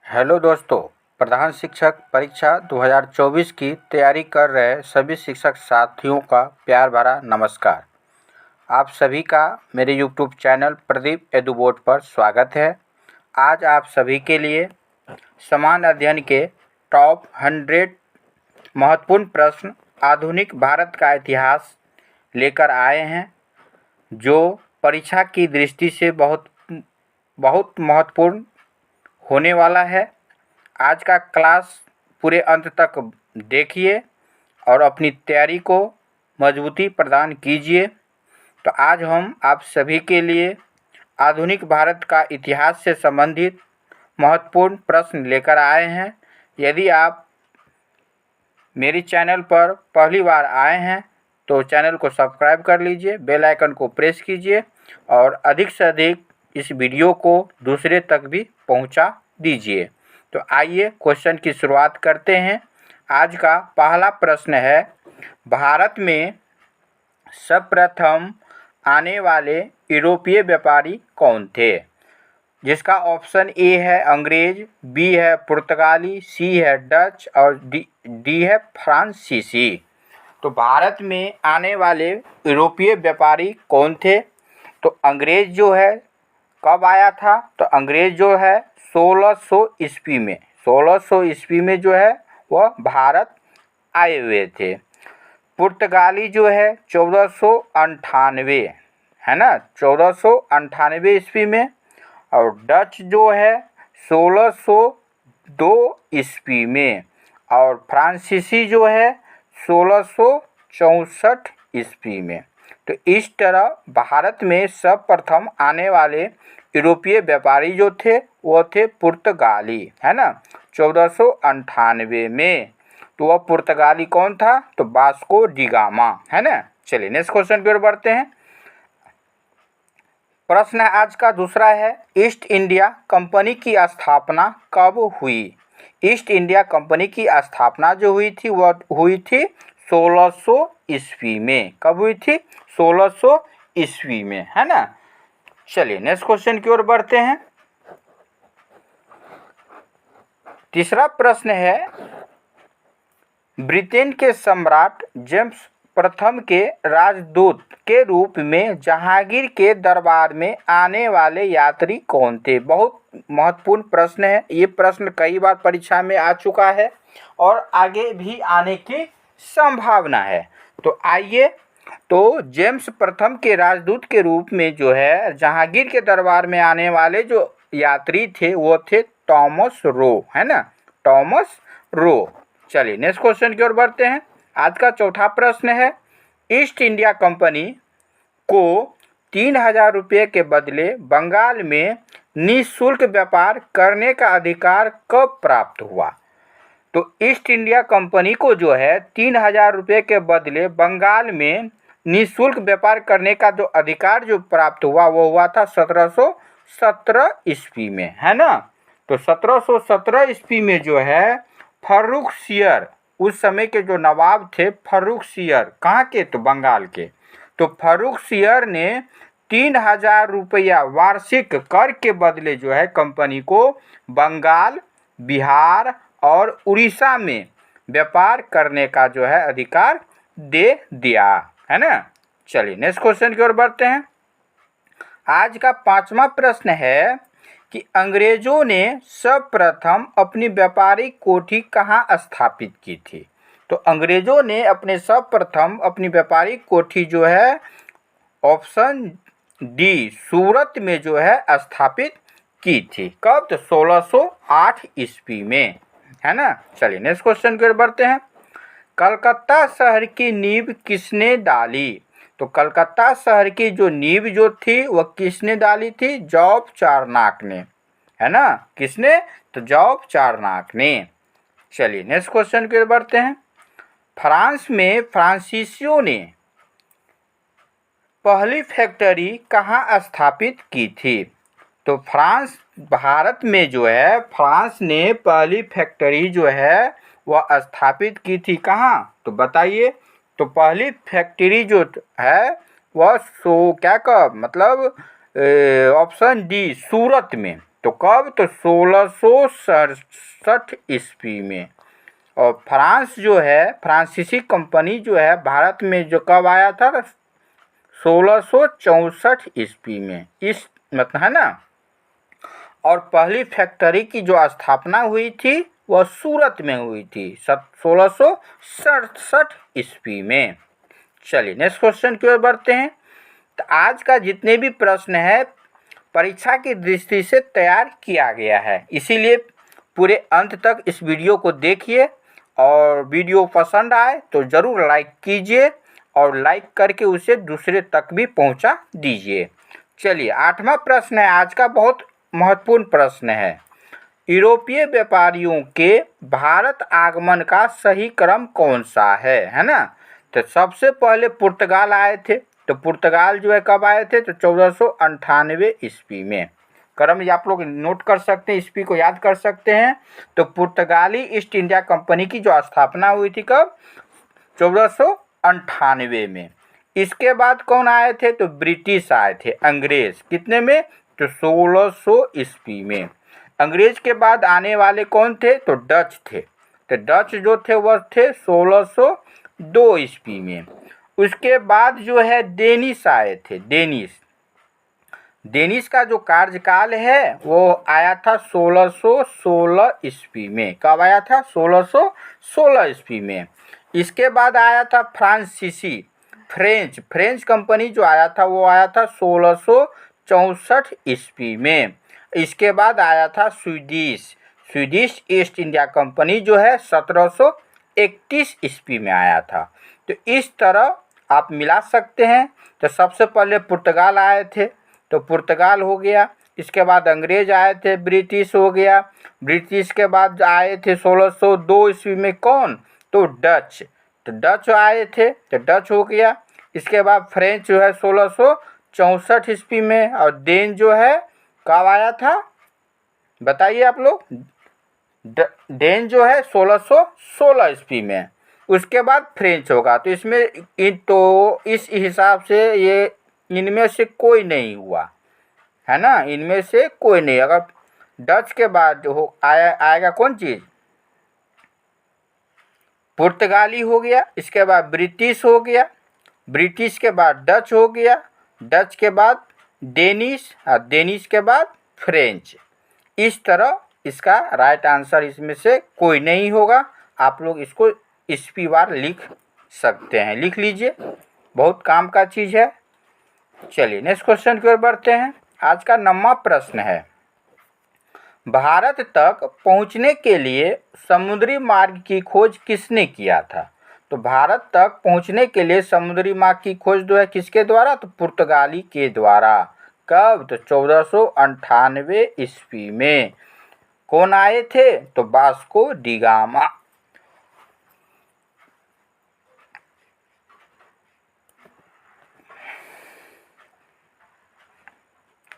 Hello दोस्तों, प्रधान शिक्षक परीक्षा 2024 की तैयारी कर रहे सभी शिक्षक साथियों का प्यार भरा नमस्कार। आप सभी का मेरे यूट्यूब चैनल प्रदीप एडुबोर्ड पर स्वागत है। आज आप सभी के लिए समान अध्ययन के टॉप 100 महत्वपूर्ण प्रश्न आधुनिक भारत का इतिहास लेकर आए हैं, जो परीक्षा की दृष्टि से बहुत महत्वपूर्ण होने वाला है। आज का क्लास पूरे अंत तक देखिए और अपनी तैयारी को मजबूती प्रदान कीजिए। तो आज हम आप सभी के लिए आधुनिक भारत का इतिहास से संबंधित महत्वपूर्ण प्रश्न लेकर आए हैं। यदि आप मेरी चैनल पर पहली बार आए हैं तो चैनल को सब्सक्राइब कर लीजिए, बेल आइकन को प्रेस कीजिए और अधिक से अधिक इस वीडियो को दूसरे तक भी पहुंचा दीजिए। तो आइए क्वेश्चन की शुरुआत करते हैं। आज का पहला प्रश्न है, भारत में सर्वप्रथम आने वाले यूरोपीय व्यापारी कौन थे? जिसका ऑप्शन ए है अंग्रेज, बी है पुर्तगाली, सी है डच और डी है फ्रांसीसी। तो भारत में आने वाले यूरोपीय व्यापारी कौन थे? तो अंग्रेज जो है कब आया था? तो अंग्रेज जो है 1600 ईस्वी में 1600 ईस्वी में जो है वह भारत आए हुए थे। पुर्तगाली जो है 1498 है ना, 1498 ईस्वी में। और डच जो है 1602 ईस्वी में। और फ्रांसीसी जो है 1664 ईस्वी में। तो इस तरह भारत में सर्वप्रथम आने वाले यूरोपीय व्यापारी जो थे वो थे पुर्तगाली, है ना, 1498 में। तो वह पुर्तगाली कौन था? तो वास्को डी गामा, है ना। चलिए नेक्स्ट क्वेश्चन की ओर बढ़ते हैं। प्रश्न आज का दूसरा है, ईस्ट इंडिया कंपनी की स्थापना कब हुई? ईस्ट इंडिया कंपनी की स्थापना जो हुई थी वह हुई थी 1600 ईस्वी में। कब हुई थी? 1600 ईस्वी में, है ना। चलिए नेक्स्ट क्वेश्चन की ओर बढ़ते हैं। तीसरा प्रश्न है, ब्रिटेन के सम्राट जेम्स प्रथम के राजदूत के रूप में जहांगीर के दरबार में आने वाले यात्री कौन थे? बहुत महत्वपूर्ण प्रश्न है। ये प्रश्न कई बार परीक्षा में आ चुका है और आगे भी आने की संभावना है। तो आइए, तो जेम्स प्रथम के राजदूत के रूप में जो है जहांगीर के दरबार में आने वाले जो यात्री थे वो थे थॉमस रो, है ना, थॉमस रो। चलिए नेक्स्ट क्वेश्चन की ओर बढ़ते हैं। आज का चौथा प्रश्न है, ईस्ट इंडिया कंपनी को 3000 रुपये के बदले बंगाल में निःशुल्क व्यापार करने का अधिकार कब प्राप्त हुआ? तो ईस्ट इंडिया कंपनी को जो है 3000 रुपये के बदले बंगाल में निःशुल्क व्यापार करने का जो अधिकार जो प्राप्त हुआ वो हुआ था 1717 ईस्वी में, है ना। तो 1717 ईस्वी में जो है फर्रुखसियर, उस समय के जो नवाब थे फर्रुखसियर, कहाँ के? तो बंगाल के। तो फर्रुखसियर ने 3000 रुपया वार्षिक कर के बदले जो है कंपनी को बंगाल, बिहार और उड़ीसा में व्यापार करने का जो है अधिकार दे दिया, है ना। चलिए नेक्स्ट क्वेश्चन की ओर बढ़ते हैं। आज का पांचवा प्रश्न है कि अंग्रेजों ने सर्वप्रथम अपनी व्यापारिक कोठी कहाँ स्थापित की थी? तो अंग्रेजों ने अपने सर्वप्रथम अपनी व्यापारिक कोठी जो है ऑप्शन डी सूरत में जो है स्थापित की थी। कब? तो 1608 ईस्वी में, है ना। चलिए नेक्स्ट क्वेश्चन की ओर बढ़ते हैं। कलकत्ता शहर की नींव किसने डाली? तो कलकत्ता शहर की जो नींव जो थी वह किसने डाली थी? जॉब चारनाक ने, है ना। किसने? तो जॉब चारनाक ने। चलिए नेक्स्ट क्वेश्चन की ओर बढ़ते हैं। फ्रांस में फ्रांसीसियों ने पहली फैक्ट्री कहाँ स्थापित की थी? तो भारत में जो है फ्रांस ने पहली फैक्ट्री जो है वह स्थापित की थी कहाँ? तो बताइए। तो पहली फैक्ट्री जो है वह क्या का मतलब ऑप्शन डी सूरत में, तो कब? तो 1667 ईस्वी में। और फ्रांस जो है, फ्रांसीसी कंपनी जो है भारत में जो कब आया था? 1664 ईस्वी में। इस मतलब है ना। और पहली फैक्ट्री की जो स्थापना हुई थी वह सूरत में हुई थी 1667 ईस्वी में। चलिए नेक्स्ट क्वेश्चन की ओर बढ़ते हैं। तो आज का जितने भी प्रश्न है परीक्षा की दृष्टि से तैयार किया गया है, इसीलिए पूरे अंत तक इस वीडियो को देखिए। और वीडियो पसंद आए तो ज़रूर लाइक कीजिए और लाइक करके उसे दूसरे तक भी पहुंचा दीजिए। चलिए 8वां प्रश्न है आज का, बहुत महत्वपूर्ण प्रश्न है। यूरोपीय व्यापारियों के भारत आगमन का सही क्रम कौन सा है ना? तो सबसे पहले पुर्तगाल आए थे। तो पुर्तगाल जो है कब आए थे? तो 1498 ईस्वी में। क्रम आप लोग नोट कर सकते हैं, ईस्वी को याद कर सकते हैं। तो पुर्तगाली ईस्ट इंडिया कंपनी की जो स्थापना हुई थी कब? 1498 में। इसके बाद कौन आए थे? तो ब्रिटिश आए थे, अंग्रेज। कितने में? तो 1600 ईस्वी में। अंग्रेज के बाद आने वाले कौन थे? तो डच थे। तो डच जो थे वह थे 1602 ईस्वी में। उसके बाद जो है डेनिश आए थे, डेनिश। डेनिश का जो कार्यकाल है वो आया था 1616 ईस्वी में। कब आया था? 1616 ईस्वी में। इसके बाद आया था फ्रांसीसी, फ्रेंच कंपनी जो आया था वो आया था 1664 ईस्वी में। इसके बाद आया था स्वीडिश ईस्ट इंडिया कंपनी जो है 1731 ईस्वी में आया था। तो इस तरह आप मिला सकते हैं। तो सबसे पहले पुर्तगाल आए थे, तो पुर्तगाल हो गया। इसके बाद अंग्रेज आए थे, ब्रिटिश हो गया। ब्रिटिश के बाद आए थे 1602 ईस्वी में कौन? तो डच। तो डच आए थे, तो डच हो गया। इसके बाद फ्रेंच जो है 1664 ईस्वी में। और डेन जो है कब आया था बताइए आप लोग? डेन जो है 1616 ईस्वी में। उसके बाद फ्रेंच होगा। तो इसमें इस हिसाब से ये इनमें से कोई नहीं हुआ है ना, इनमें से कोई नहीं। अगर डच के बाद हो आएगा कौन चीज़? पुर्तगाली हो गया। इसके बाद ब्रिटिश हो गया। ब्रिटिश के बाद डच हो गया। डच के बाद डेनिश और डेनिश के बाद फ्रेंच। इस तरह इसका राइट आंसर इसमें से कोई नहीं होगा। आप लोग इसको ईस्वी वार लिख सकते हैं, लिख लीजिए, बहुत काम का चीज़ है। चलिए नेक्स्ट क्वेश्चन की ओर बढ़ते हैं। आज का 9वां प्रश्न है, भारत तक पहुंचने के लिए समुद्री मार्ग की खोज किसने किया था? तो भारत तक पहुंचने के लिए समुद्री मार्ग की खोज जो है किसके द्वारा? तो पुर्तगाली के द्वारा। कब? तो 1498 ईस्वी में। कौन आए थे? तो वास्को डी गामा।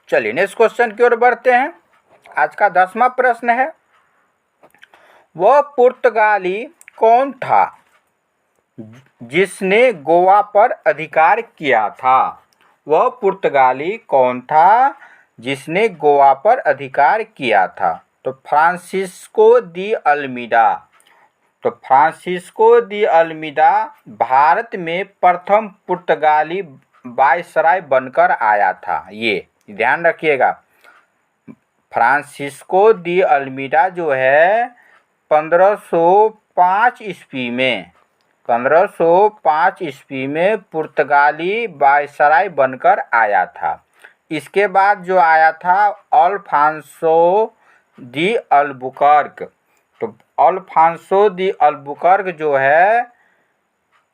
चलिए नेक्स्ट क्वेश्चन की ओर बढ़ते हैं। आज का 10वां प्रश्न है, वह पुर्तगाली कौन था जिसने गोवा पर अधिकार किया था? वह पुर्तगाली कौन था जिसने गोवा पर अधिकार किया था? तो फ्रांसिस्को दी अल्मीडा। तो फ्रांसिस्को दी अल्मीडा भारत में प्रथम पुर्तगाली वायसराय बनकर आया था। ये ध्यान रखिएगा। फ्रांसिस्को दी अल्मीडा जो है 1505 ईस्वी में, 1505 ईस्वी में पुर्तगाली वायसराय बनकर आया था। इसके बाद जो आया था अल्फांसो दी अल्बुकर्क। तो अल्फांसो दी अल्बुकर्क जो है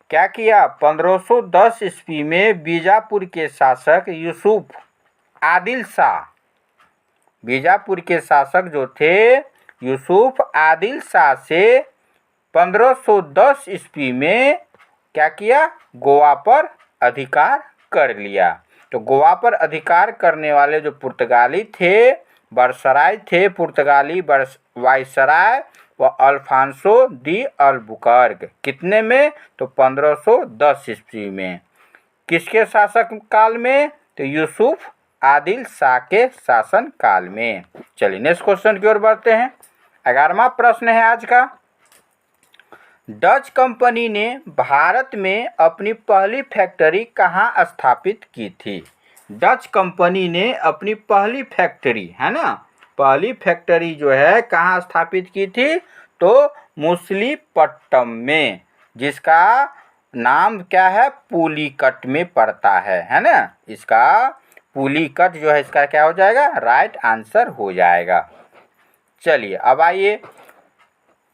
क्या किया? 1510 ईस्वी में बीजापुर के शासक यूसुफ आदिल शाह, बीजापुर के शासक जो थे यूसुफ आदिल शाह से 1510 ईस्वी में क्या किया? गोवा पर अधिकार कर लिया। तो गोवा पर अधिकार करने वाले जो पुर्तगाली थे, वायसराय थे, पुर्तगाली वायसराय व अल्फांसो दी अल्बुकर्क। कितने में? तो 1510 ईस्वी में। किसके शासक काल में? तो यूसुफ आदिल शाह के शासन काल में। चलिए नेक्स्ट क्वेश्चन की ओर बढ़ते हैं। 11वां प्रश्न है आज का। डच कंपनी ने भारत में अपनी पहली फैक्ट्री कहाँ स्थापित की थी? डच कंपनी ने अपनी पहली फैक्ट्री, है ना, पहली फैक्ट्री जो है कहाँ स्थापित की थी? तो मुसलीपट्टम में, जिसका नाम क्या है? पुलिकट में पड़ता है ना। इसका पुलिकट जो है, इसका क्या हो जाएगा? राइट आंसर हो जाएगा। चलिए अब आइए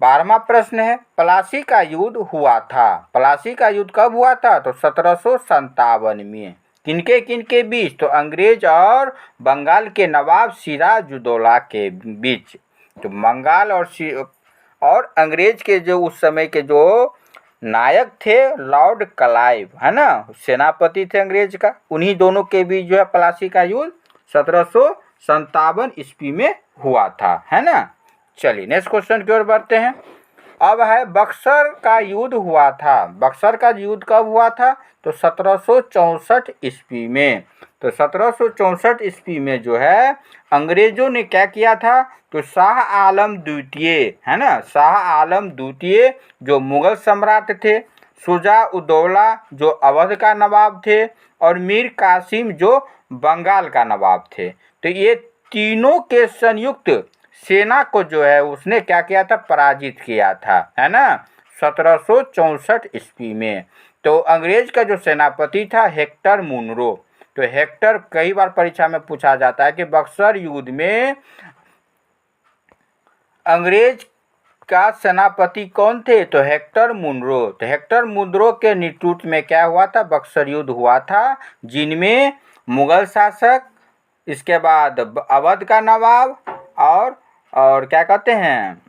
12वां प्रश्न है। प्लासी का युद्ध हुआ था। प्लासी का युद्ध कब हुआ था? तो 1757 में। किनके किनके बीच? तो अंग्रेज और बंगाल के नवाब सिराजुद्दौला के बीच। तो बंगाल और अंग्रेज के जो उस समय के जो नायक थे लॉर्ड क्लाइव, है ना, सेनापति थे अंग्रेज का, उन्हीं दोनों के बीच जो है प्लासी का युद्ध 1757 ईस्वी में हुआ था, है ना। चलिए नेक्स्ट क्वेश्चन की ओर बढ़ते हैं। अब है बक्सर का युद्ध हुआ था। बक्सर का युद्ध कब हुआ था? तो 1764 ईस्वी में। तो 1764 ईस्वी में जो है अंग्रेजों ने क्या किया था? तो शाह आलम द्वितीय, है ना, शाह आलम द्वितीय जो मुगल सम्राट थे, शुजा-उद-दौला जो अवध का नवाब थे, और मीर कासिम जो बंगाल का नवाब थे। तो ये तीनों के संयुक्त सेना को जो है उसने क्या किया था? पराजित किया था, है ना, 1764 ईस्वी में। तो अंग्रेज का जो सेनापति था हेक्टर मुनरो। तो हेक्टर कई बार परीक्षा में पूछा जाता है कि बक्सर युद्ध में अंग्रेज का सेनापति कौन थे? तो हेक्टर मुनरो। तो हेक्टर मुनरो के नेतृत्व में क्या हुआ था? बक्सर युद्ध हुआ था, जिनमें मुगल शासक, इसके बाद अवध का नवाब और क्या कहते हैं,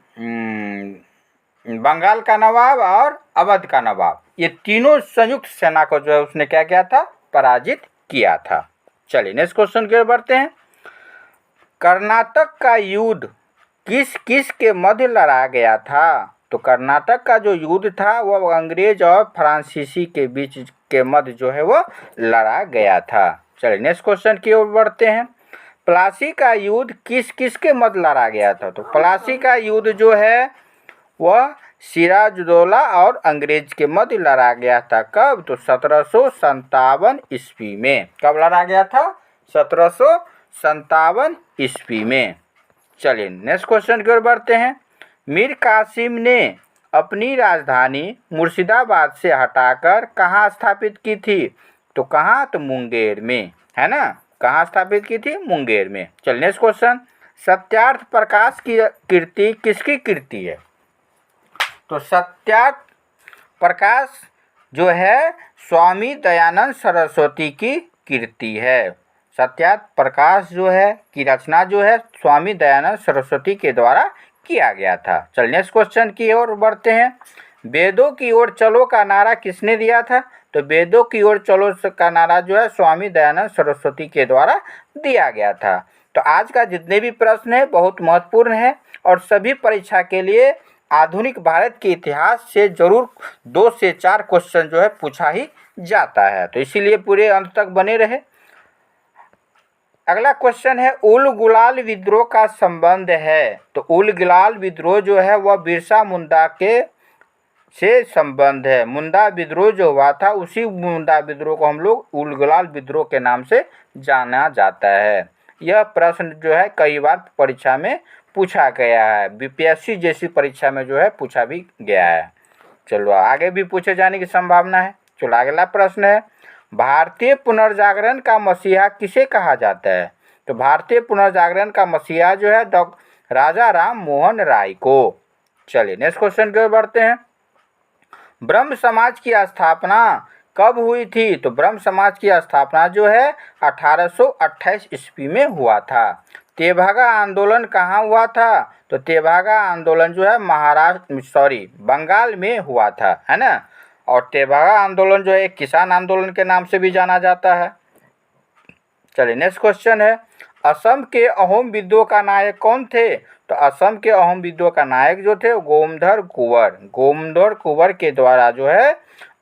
बंगाल का नवाब और अवध का नवाब, ये तीनों संयुक्त सेना को जो है उसने क्या किया था? पराजित किया था। चलिए नेक्स्ट क्वेश्चन की ओर बढ़ते हैं। कर्नाटक का युद्ध किस किस के मध्य लड़ा गया था? तो कर्नाटक का जो युद्ध था वो अंग्रेज और फ्रांसीसी के बीच के मध्य जो है वो लड़ा गया था। चलिए नेक्स्ट क्वेश्चन की ओर बढ़ते हैं। प्लासी का युद्ध किस किस के मध्य लड़ा गया था? तो प्लासी का युद्ध जो है वह सिराजुद्दौला और अंग्रेज के मध्य लड़ा गया था। कब? तो 1757 ईस्वी में। कब लड़ा गया था? 1757 ईस्वी में। चलिए नेक्स्ट क्वेश्चन की ओर बढ़ते हैं। मीर कासिम ने अपनी राजधानी मुर्शिदाबाद से हटाकर कहाँ स्थापित की थी? तो कहाँ? तो मुंगेर में, है ना। कहाँ स्थापित की थी? मुंगेर में। चलिए नेक्स्ट क्वेश्चन। सत्यार्थ प्रकाश की कीर्ति किसकी कीर्ति है? तो सत्यार्थ प्रकाश जो है स्वामी दयानंद सरस्वती की कीर्ति है। सत्यार्थ प्रकाश जो है की रचना जो है स्वामी दयानंद सरस्वती के द्वारा किया गया था। चलिए नेक्स्ट क्वेश्चन की ओर बढ़ते हैं। वेदों की ओर चलो का नारा किसने दिया था? तो वेदों की ओर चलो का नारा जो है स्वामी दयानंद सरस्वती के द्वारा दिया गया था। तो आज का जितने भी प्रश्न है बहुत महत्वपूर्ण है और सभी परीक्षा के लिए आधुनिक भारत के इतिहास से जरूर 2 से 4 क्वेश्चन जो है पूछा ही जाता है, तो इसीलिए पूरे अंत तक बने रहे। अगला क्वेश्चन है उल गुलाल विद्रोह का संबंध है। तो उल गुलाल विद्रोह जो है वह बिरसा मुंडा के से संबंध है। मुंडा विद्रोह जो हुआ था उसी मुंडा विद्रोह को हम लोग उल गुलाल विद्रोह के नाम से जाना जाता है। यह प्रश्न जो है कई बार परीक्षा में पूछा गया है, बीपीएससी जैसी परीक्षा में जो है पूछा भी गया है। चलो आगे भी पूछे जाने की संभावना है। चलो अगला प्रश्न है भारतीय पुनर्जागरण का मसीहा किसे कहा जाता है? तो भारतीय पुनर्जागरण का मसीहा जो है राजा राम मोहन राय को। चलिए नेक्स्ट क्वेश्चन की ओर बढ़ते हैं। ब्रह्म समाज की स्थापना कब हुई थी? तो ब्रह्म समाज की स्थापना जो है 1828 ईस्वी में हुआ था। तेभागा आंदोलन कहाँ हुआ था? तो तेभागा आंदोलन जो है बंगाल में हुआ था, है ना। और तेभागा आंदोलन जो है एक किसान आंदोलन के नाम से भी जाना जाता है। चलिए नेक्स्ट क्वेश्चन है असम के अहोम विद्रोह का नायक कौन थे? तो असम के अहोम विद्रोह का नायक जो थे गोमधर कुंवर के द्वारा जो है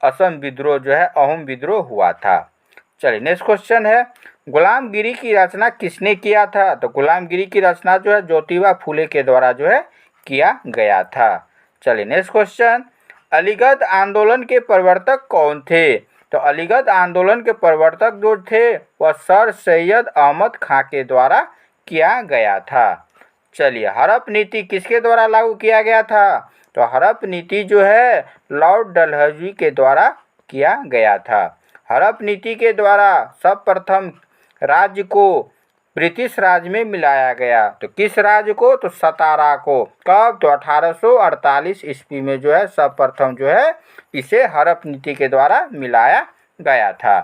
असम विद्रोह जो है अहोम विद्रोह हुआ था। चलिए नेक्स्ट क्वेश्चन है, गुलामगिरी की रचना किसने किया था? तो गुलामगिरी की रचना जो है ज्योतिबा फुले के द्वारा जो है किया गया था। चलिए नेक्स्ट क्वेश्चन, अलीगढ़ आंदोलन के प्रवर्तक कौन थे? तो अलीगढ़ आंदोलन के प्रवर्तक जो थे वह सर सैयद अहमद खां के द्वारा किया गया था। चलिए हड़प नीति किसके द्वारा लागू किया गया था? तो हड़प नीति जो है लॉर्ड डलहौजी के द्वारा किया गया था। हड़प नीति के द्वारा सर्वप्रथम राज्य को ब्रिटिश राज में मिलाया गया। तो किस राज्य को? तो सतारा को। कब? तो 1848 ईस्वी में जो है सर्वप्रथम जो है इसे हड़प नीति के द्वारा मिलाया गया था।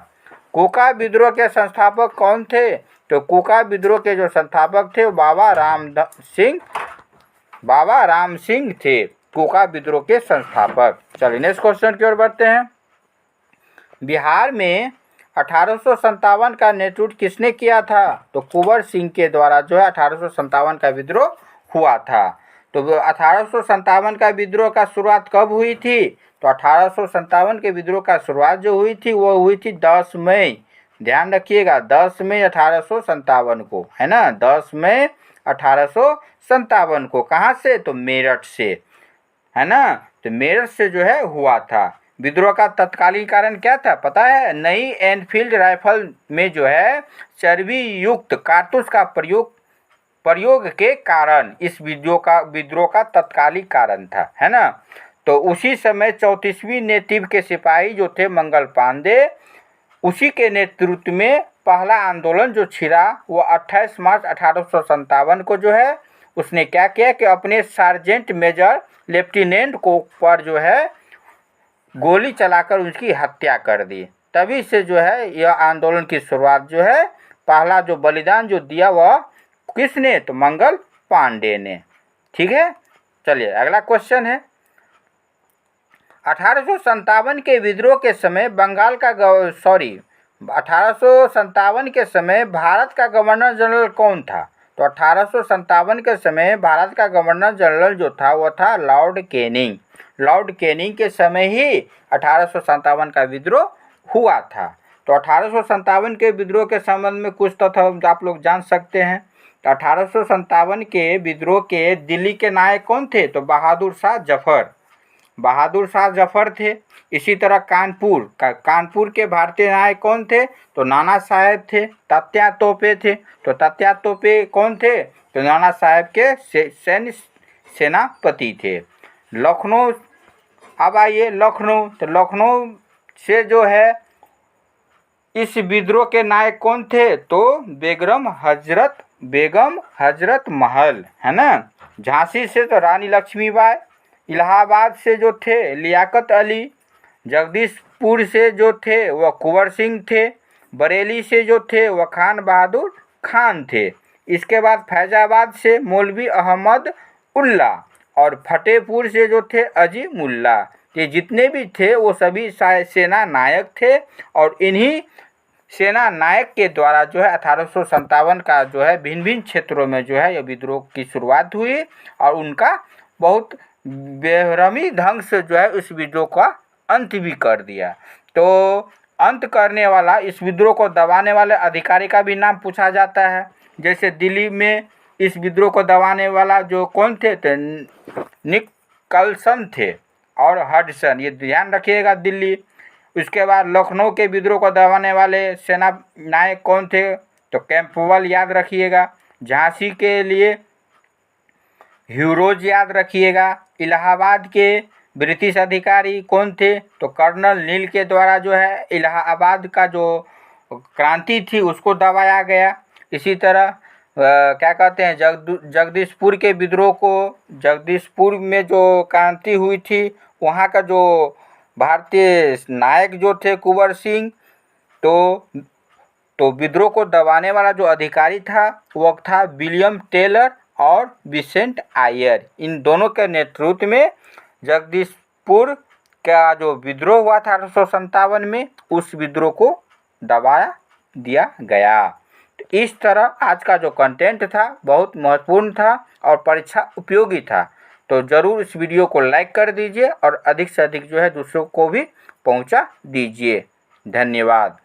कूका विद्रोह के संस्थापक कौन थे? तो कूका विद्रोह के जो संस्थापक थे बाबा राम सिंह थे, कूका विद्रोह के संस्थापक। चलिए नेक्स्ट क्वेश्चन की ओर बढ़ते हैं। बिहार में 1857 का नेतृत्व किसने किया था? तो कुंवर सिंह के द्वारा जो है 1857 का विद्रोह हुआ था। तो 1857 का विद्रोह का शुरुआत कब हुई थी? तो 1857 के विद्रोह का शुरुआत जो हुई थी वो हुई थी 10 मई, ध्यान रखिएगा 10 मई 1857 को, है ना, 10 मई 1857 को। कहाँ से? तो मेरठ से, है ना, तो मेरठ से जो है हुआ था। विद्रोह का तत्कालीन कारण क्या था पता है? नई एनफील्ड राइफल में जो है चर्बी युक्त कारतूस का प्रयोग के कारण इस विद्रोह का तत्कालीन कारण था, है ना। तो उसी समय 34वीं नेतृत्व के सिपाही जो थे मंगल पांडे, उसी के नेतृत्व में पहला आंदोलन जो छिड़ा वो 28 मार्च 1857 को जो है उसने क्या किया कि अपने सार्जेंट मेजर लेफ्टिनेंट को पर जो है गोली चलाकर उसकी हत्या कर दी। तभी से जो है यह आंदोलन की शुरुआत जो है पहला जो बलिदान जो दिया वह किसने? तो मंगल पांडे ने। ठीक है, चलिए अगला क्वेश्चन है, 1857 के विद्रोह के समय 1857 के समय भारत का गवर्नर जनरल कौन था? तो 1857 के समय भारत का गवर्नर जनरल जो था वो था लॉर्ड कैनिंग। लॉर्ड कैनिंग के समय ही 1857 का विद्रोह हुआ था। तो 1857 के विद्रोह के संबंध में कुछ तथ्य आप लोग जान सकते हैं। तो 1857 के विद्रोह के दिल्ली के नायक कौन थे? तो बहादुर शाह जफर थे। इसी तरह कानपुर के भारतीय नायक कौन थे? तो नाना साहेब थे। तात्या तोपे थे। तो तात्या तोपे कौन थे? तो नाना साहेब के सेनापति थे। लखनऊ, अब आइए लखनऊ, तो लखनऊ से जो है इस विद्रोह के नायक कौन थे? तो बेगम हजरत महल, है ना। झांसी से तो रानी लक्ष्मीबाई, इलाहाबाद से जो थे लियाकत अली, जगदीशपुर से जो थे वह कुंवर सिंह थे, बरेली से जो थे वह खान बहादुर खान थे। इसके बाद फैजाबाद से मौलवी अहमद उल्ला और फतेहपुर से जो थे अजीमुल्ला। ये जितने भी थे वो सभी सेना नायक थे और इन्हीं सेना नायक के द्वारा जो है 1857 का जो है भिन्न भिन्न क्षेत्रों में जो है यह विद्रोह की शुरुआत हुई और उनका बहुत बेरहमी ढंग से जो है इस विद्रोह का अंत भी कर दिया। तो अंत करने वाला, इस विद्रोह को दबाने वाले अधिकारी का भी नाम पूछा जाता है। जैसे दिल्ली में इस विद्रोह को दबाने वाला जो कौन थे? तो निकलसन थे और हडसन, ये ध्यान रखिएगा दिल्ली। उसके बाद लखनऊ के विद्रोह को दबाने वाले सेना नायक कौन थे? तो कैंपबेल याद रखिएगा। झांसी के लिए ह्यूरोज याद रखिएगा। इलाहाबाद के ब्रिटिश अधिकारी कौन थे? तो कर्नल नील के द्वारा जो है इलाहाबाद का जो क्रांति थी उसको दबाया गया। इसी तरह क्या कहते हैं जगदीशपुर के विद्रोह को, जगदीशपुर में जो क्रांति हुई थी वहाँ का जो भारतीय नायक जो थे कुंवर सिंह, तो विद्रोह को दबाने वाला जो अधिकारी था वो था विलियम टेलर और विसेंट आयर। इन दोनों के नेतृत्व में जगदीशपुर का जो विद्रोह हुआ था 1857 में, उस विद्रोह को दबाया दिया गया। तो इस तरह आज का जो कंटेंट था बहुत महत्वपूर्ण था और परीक्षा उपयोगी था। तो ज़रूर इस वीडियो को लाइक कर दीजिए और अधिक से अधिक जो है दूसरों को भी पहुंचा दीजिए। धन्यवाद।